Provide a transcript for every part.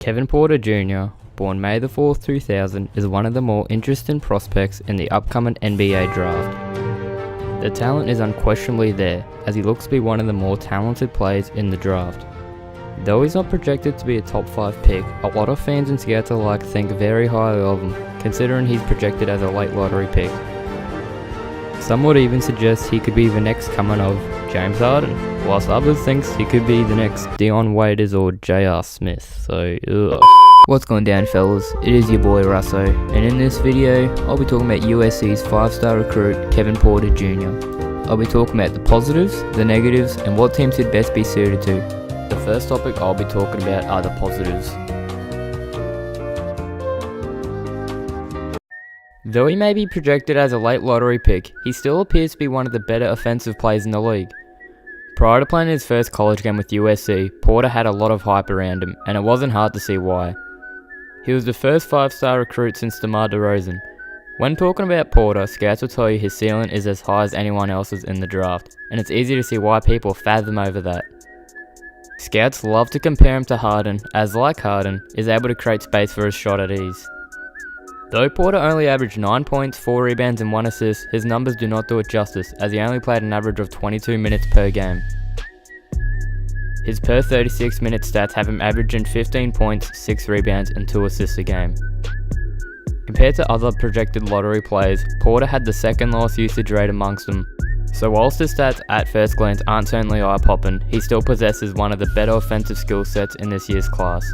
Kevin Porter Jr., born May 4, 2000, is one of the more interesting prospects in the upcoming NBA draft. The talent is unquestionably there, as he looks to be one of the more talented players in the draft. Though he's not projected to be a top 5 pick, a lot of fans and scouts alike think very highly of him, considering he's projected as a late lottery pick. Some would even suggest he could be the next coming of James Harden, whilst others think he could be the next Dion Waiters or J.R. Smith, so ugh. What's going down, fellas? It is your boy Russo, and in this video, I'll be talking about USC's 5-star recruit Kevin Porter Jr. I'll be talking about the positives, the negatives, and what teams he'd best be suited to. The first topic I'll be talking about are the positives. Though he may be projected as a late lottery pick, he still appears to be one of the better offensive players in the league. Prior to playing his first college game with USC, Porter had a lot of hype around him, and it wasn't hard to see why. He was the first 5-star recruit since DeMar DeRozan. When talking about Porter, scouts will tell you his ceiling is as high as anyone else's in the draft, and it's easy to see why people fathom over that. Scouts love to compare him to Harden, as like Harden, is able to create space for his shot at ease. Though Porter only averaged 9 points, 4 rebounds and 1 assist, his numbers do not do it justice, as he only played an average of 22 minutes per game. His per 36 minute stats have him averaging 15 points, 6 rebounds and 2 assists a game. Compared to other projected lottery players, Porter had the second lowest usage rate amongst them. So whilst his stats at first glance aren't certainly eye-popping, he still possesses one of the better offensive skill sets in this year's class.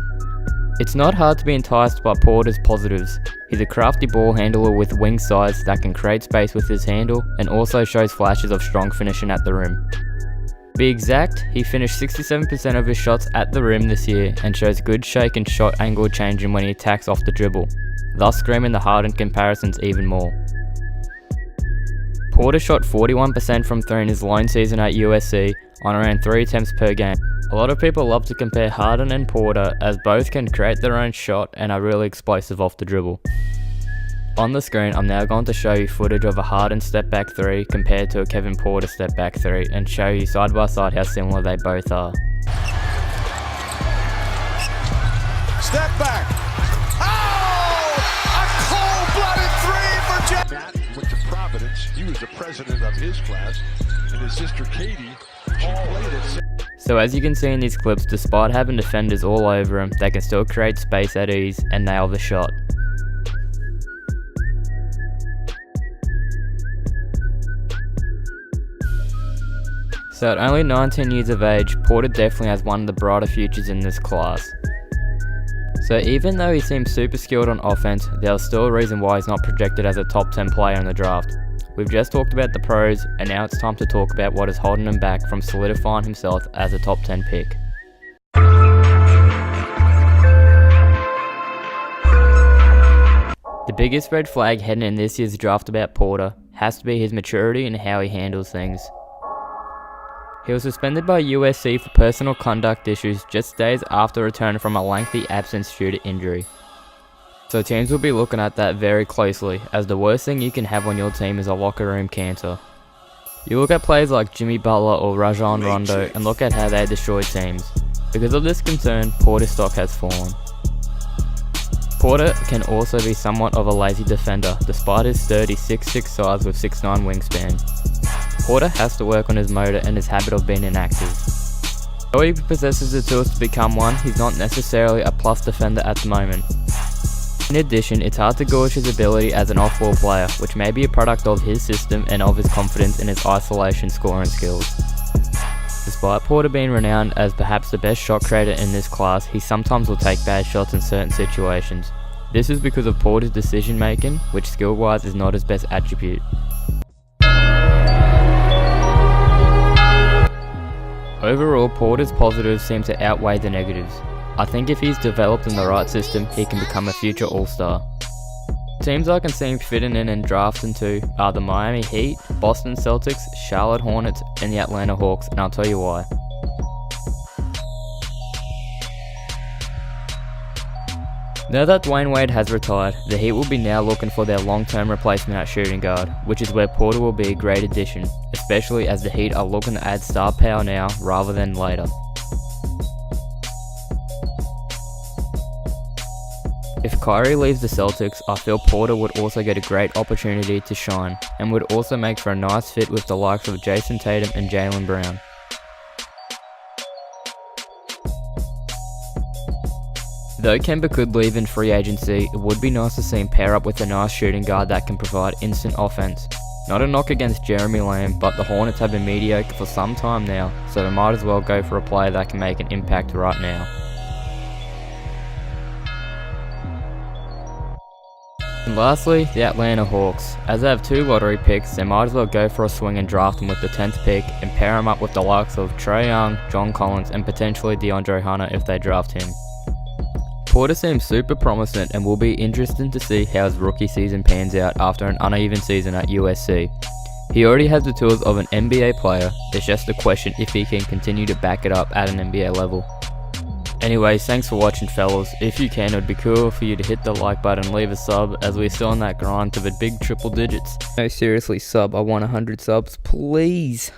It's not hard to be enticed by Porter's positives. He's a crafty ball handler with wing size that can create space with his handle and also shows flashes of strong finishing at the rim. To be exact, he finished 67% of his shots at the rim this year and shows good shake and shot angle changing when he attacks off the dribble, thus screaming the Harden comparisons even more. Porter shot 41% from 3 in his lone season at USC on around 3 attempts per game. A lot of people love to compare Harden and Porter, as both can create their own shot and are really explosive off the dribble. On the screen, I'm now going to show you footage of a Harden step back 3 compared to a Kevin Porter step back 3 and show you side by side how similar they both are. Step back. Oh! A cold-blooded 3 for James. Matt went to Providence. He was the president of his class, and his sister Katie, she played it. So as you can see in these clips, despite having defenders all over him, they can still create space at ease and nail the shot. So at only 19 years of age, Porter definitely has one of the brighter futures in this class. So even though he seems super skilled on offense, there's still a reason why he's not projected as a top 10 player in the draft. We've just talked about the pros, and now it's time to talk about what is holding him back from solidifying himself as a top 10 pick. The biggest red flag heading in this year's draft about Porter has to be his maturity and how he handles things. He was suspended by USC for personal conduct issues just days after returning from a lengthy absence due to injury. So teams will be looking at that very closely, as the worst thing you can have on your team is a locker room cancer. You look at players like Jimmy Butler or Rajon Rondo and look at how they destroy teams. Because of this concern, Porter's stock has fallen. Porter can also be somewhat of a lazy defender, despite his sturdy 6'6" size with 6'9" wingspan. Porter has to work on his motor and his habit of being inactive. Though he possesses the tools to become one, he's not necessarily a plus defender at the moment. In addition, it's hard to gauge his ability as an off-ball player, which may be a product of his system and of his confidence in his isolation scoring skills. Despite Porter being renowned as perhaps the best shot creator in this class, he sometimes will take bad shots in certain situations. This is because of Porter's decision making, which skill-wise is not his best attribute. Overall, Porter's positives seem to outweigh the negatives. I think if he's developed in the right system, he can become a future all-star. Teams I can see him fitting in and drafting to are the Miami Heat, Boston Celtics, Charlotte Hornets, and the Atlanta Hawks, and I'll tell you why. Now that Dwayne Wade has retired, the Heat will be now looking for their long-term replacement at shooting guard, which is where Porter will be a great addition, especially as the Heat are looking to add star power now rather than later. If Kyrie leaves the Celtics, I feel Porter would also get a great opportunity to shine, and would also make for a nice fit with the likes of Jason Tatum and Jaylen Brown. Though Kemba could leave in free agency, it would be nice to see him pair up with a nice shooting guard that can provide instant offense. Not a knock against Jeremy Lamb, but the Hornets have been mediocre for some time now, so they might as well go for a player that can make an impact right now. And lastly, the Atlanta Hawks. As they have 2 lottery picks, they might as well go for a swing and draft them with the 10th pick and pair them up with the likes of Trae Young, John Collins, and potentially DeAndre Hunter if they draft him. Porter seems super promising and will be interesting to see how his rookie season pans out after an uneven season at USC. He already has the tools of an NBA player, it's just a question if he can continue to back it up at an NBA level. Anyways, thanks for watching fellas. If you can, it would be cool for you to hit the like button and leave a sub, as we're still on that grind to the big triple digits. No, seriously, sub, I want 100 subs, please.